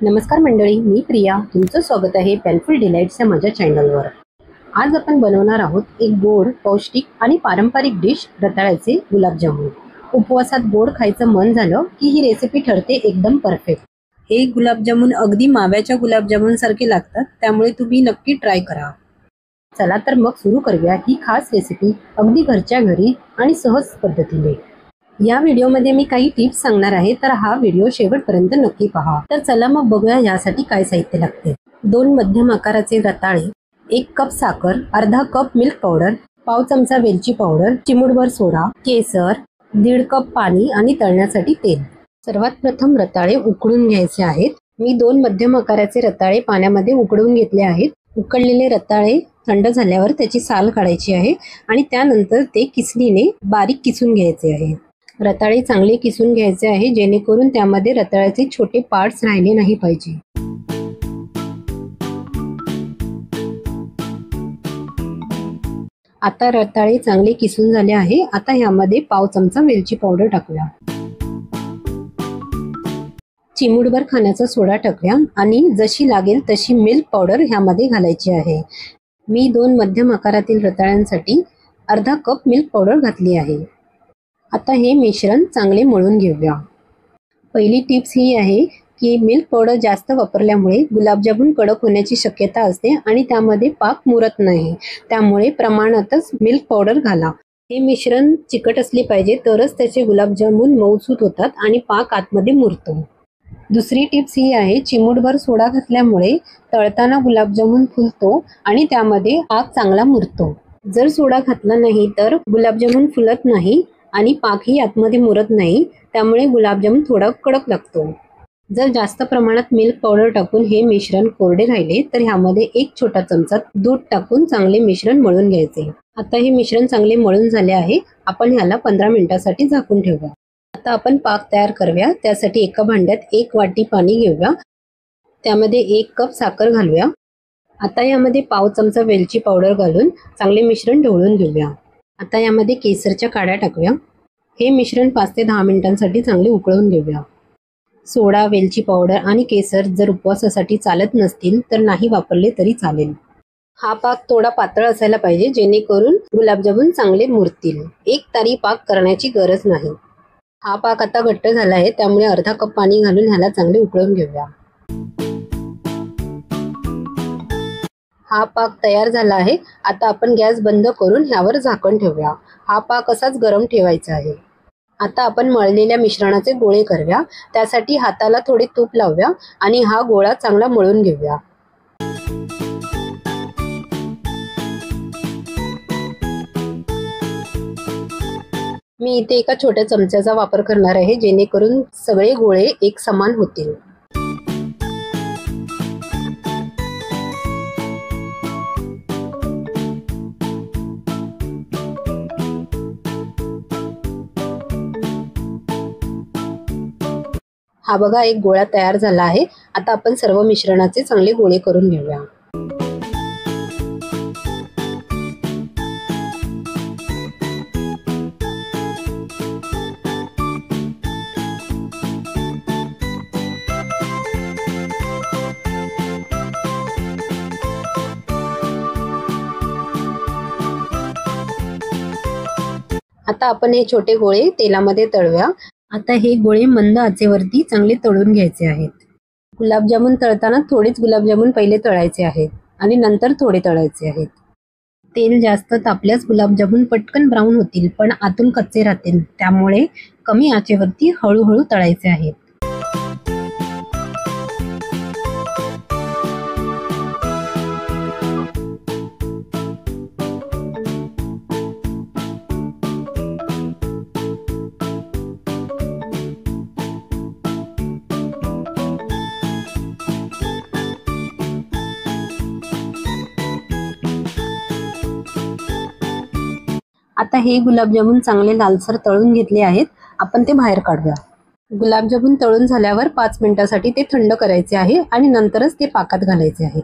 नमस्कार मंडळी, मी प्रिया. तुमचं स्वागत आहे पेनफुल डिलाइट्स या माझ्या चॅनलवर. आज आपण बनवणार आहोत एक गोड, पौष्टिक आणि पारंपरिक डिश, रताळ्याचे गुलाबजामुन. उपवासात गोड खायचं मन झालं की ही रेसिपी ठरते एकदम परफेक्ट. हे गुलाबजामुन अगदी माव्याच्या गुलाबजामुन सारखे लागतात, त्यामुळे तुम्ही नक्की ट्राय करा. चला तर मग सुरू करूया ही खास रेसिपी अगदी घरच्या घरी आणि सहज पद्धतीने. या व्हिडिओमध्ये मी काही टिप्स सांगणार आहे, तर हा व्हिडिओ शेवटपर्यंत नक्की पहा. तर चला मग बघूया यासाठी काय साहित्य लागते. 2 मध्यम आकाराचे रताळे, 1 कप साखर, अर्धा कप मिल्क पावडर, पाव चमचा वेलची पावडर, चिमूटभर सोडा, केसर, 1.5 कप पाणी आणि तळण्यासाठी तेल. सर्वात प्रथम रताळे उकळून घ्यायचे आहेत. मी 2 मध्यम आकाराचे रताळे पाण्यामध्ये उकळून घेतले आहेत. उकळलेले रताळे थंड झाल्यावर त्याची साल काढायची आहे आणि त्यानंतर ते किसणीने बारीक किसून घ्यायचे आहे. रताळे चांगले किसून घ्यायचे आहे, जेणेकरून त्यामध्ये रताळ्याचे छोटे पार्ट्स राहिले नाही पाहिजे. आता रताळे चांगले किसून झाले आहे. आता यामध्ये पाव चमचा वेलची पावडर टाकूया, चिमूटभर खाण्याचा सोडा टाकूया आणि जशी लागेल तशी मिल्क पावडर ह्यामध्ये घालायची आहे. मी 2 मध्यम आकारातील रताळ्यांसाठी अर्धा कप मिल्क पावडर घातली आहे. आता हे मिश्रण चांगले मळून घेऊया. पहिली टिप्स ही आहे की मिल्क पावडर जास्त वापरल्यामुळे गुलाबजामुन कडक होण्याची शक्यता असते आणि त्यामध्ये पाक मुरत नाही. त्यामुळे प्रमाणातच मिल्क पावडर घाला. हे मिश्रण चिकट असले पाहिजे, तरच त्याचे गुलाबजामुन मऊसूत होतात आणि पाक आतमध्ये मुरतो. दुसरी टिप्स ही आहे, चिमूटभर सोडा घातल्यामुळे तळताना गुलाबजामुन फुलतो आणि त्यामध्ये पाक चांगला मुरतो. जर सोडा घातला नाही तर गुलाबजामुन फुलत नाही आणि पाकही आतमध्ये मुरत नाही, त्यामुळे गुलाबजामुन थोडा कडक लागतो. जर जास्त प्रमाणात मिल्क पावडर टाकून हे मिश्रण कोरडे राहिले तर ह्यामध्ये 1 छोटा चमचा दूध टाकून चांगले मिश्रण मळून घ्यायचे. आता हे मिश्रण चांगले मळून झाले आहे. आपण ह्याला 15 मिनिटांसाठी झाकून ठेवूया. आता आपण पाक तयार करूया. त्यासाठी एका भांड्यात 1 वाटी पाणी घेऊया. त्यामध्ये 1 कप साखर घालूया. आता यामध्ये पाव चमचा वेलची पावडर घालून चांगले मिश्रण ढवळून घेऊया. आता यामध्ये केसरच्या काड्या टाकूया. हे मिश्रण 5 ते 10 मिनिटांसाठी चांगले उकळून घेऊया. सोडा, वेलची पावडर आणि केसर जर उपवासासाठी चालत नसतील तर नाही वापरले तरी चालेल. हा पाक थोडा पातळ असायला पाहिजे, जेणेकरून गुलाबजामुन चांगले मुरतील. एक तारी पाक करण्याची गरज नाही. हा पाक आता घट्ट झाला आहे, त्यामुळे अर्धा कप पाणी घालून ह्याला चांगले उकळून घेऊया. हा पाक तयार झाला आहे. आता आपण गॅस बंद करून ह्यावर झाकण ठेवूया. हा पाक असाच गरम ठेवायचा आहे. आता आपण मळलेल्या मिश्रणाचे गोळे करूया. त्यासाठी हाताला थोडे तूप लावूया आणि हा गोळा चांगला मळून घेऊया. मी इथे एका छोट्या चमच्याचा वापर करणार आहे, जेणेकरून सगळे गोळे एक समान होतील. हा बघा, एक गोळा तयार झाला आहे. आता आपण सर्व मिश्रणाचे चांगले गोळे करून घेऊया. आता आपण हे छोटे गोळे तेलामध्ये तळूया. आता हे गोळे मंद आचेवरती चांगले तळून घ्यायचे आहेत. गुलाबजामुन तळताना थोडेच गुलाबजामुन पहिले तळायचे आहेत आणि नंतर थोडे तळायचे आहेत. तेल जास्त तापल्यास गुलाबजामुन पटकन ब्राऊन होतील, पण आतून कच्चे राहतील. त्यामुळे कमी आचेवरती हळूहळू तळायचे आहेत. आता हे गुलाबजामुन चांगले लालसर तळून घेतले आहेत. आपण ते बाहेर काढूया. गुलाबजामुन तळून झाल्यावर 5 मिनिटांसाठी ते थंड करायचे आहे आणि नंतरच ते पाकात घालायचे आहेत.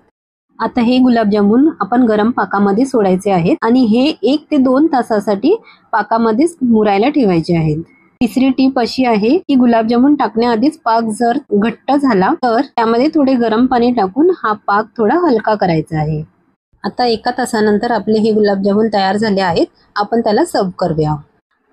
आता हे गुलाबजामुन आपण गरम पाकामध्ये सोडायचे आहेत आणि हे 1 ते 2 तासासाठी पाकामध्येच मुरायला ठेवायचे आहेत. तिसरी टीप अशी आहे की गुलाबजामुन टाकण्याआधीच पाक जर घट्ट झाला तर त्यामध्ये थोडे गरम पाणी टाकून हा पाक थोडा हलका करायचा आहे। आता 1 तासानंतर आपले हे गुलाबजामुन तयार झाले आहेत। आपण त्याला सर्व करूया।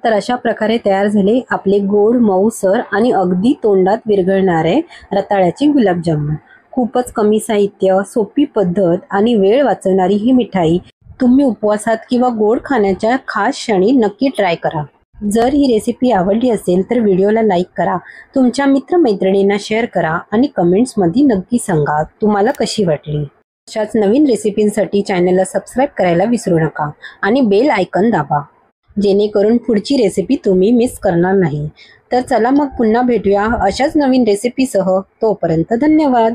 तर अशा प्रकारे तयार झाले आपले गोड, मऊसर आणि अगदी तोंडात विरघळणारे रताळ्याचे गुलाबजामुन। खूपच कमी साहित्य, सोपी पद्धत आणि वेळ वाचवणारी ही मिठाई तुम्ही उपवासात किंवा गोड खाण्याच्या खास क्षणी नक्की ट्राय करा। जर ही रेसिपी आवडली असेल तर व्हिडिओला लाईक करा, तुमच्या मित्रमैत्रिणींना शेअर करा आणि कमेंट्समध्ये नक्की सांगा तुम्हाला कशी वाटली। अशाच नवीन रेसिपींसाठी चॅनलला सबस्क्राईब करायला विसरू नका आणि बेल आयकॉन दाबा, जेणेकरून पुढची रेसिपी तुम्ही मिस करणार नाही। तर चला मग पुन्हा भेटूया अशाच नवीन रेसिपीसह। तोपर्यंत धन्यवाद।